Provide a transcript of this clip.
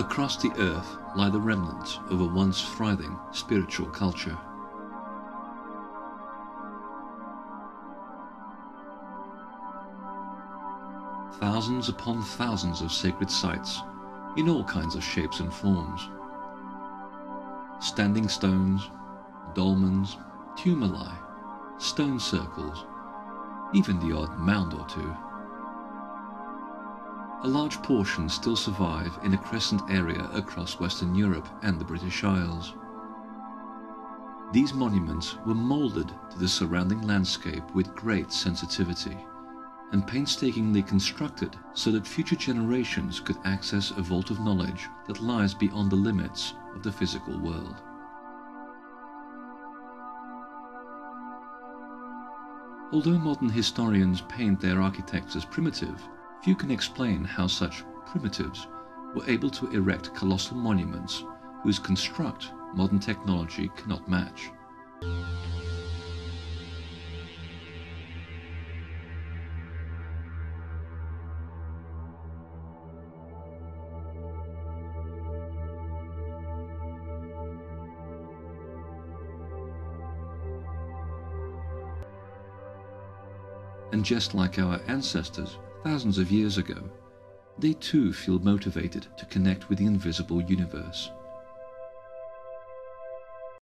Across the earth lie the remnants of a once thriving spiritual culture. Thousands upon thousands of sacred sites in all kinds of shapes and forms. Standing stones, dolmens, tumuli, stone circles, even the odd mound or two. A large portion still survive in a crescent area across Western Europe and the British Isles. These monuments were moulded to the surrounding landscape with great sensitivity and painstakingly constructed so that future generations could access a vault of knowledge that lies beyond the limits of the physical world. Although modern historians paint their architects as primitive, few can explain how such primitives were able to erect colossal monuments whose construct modern technology cannot match. And just like our ancestors thousands of years ago, they too feel motivated to connect with the invisible universe,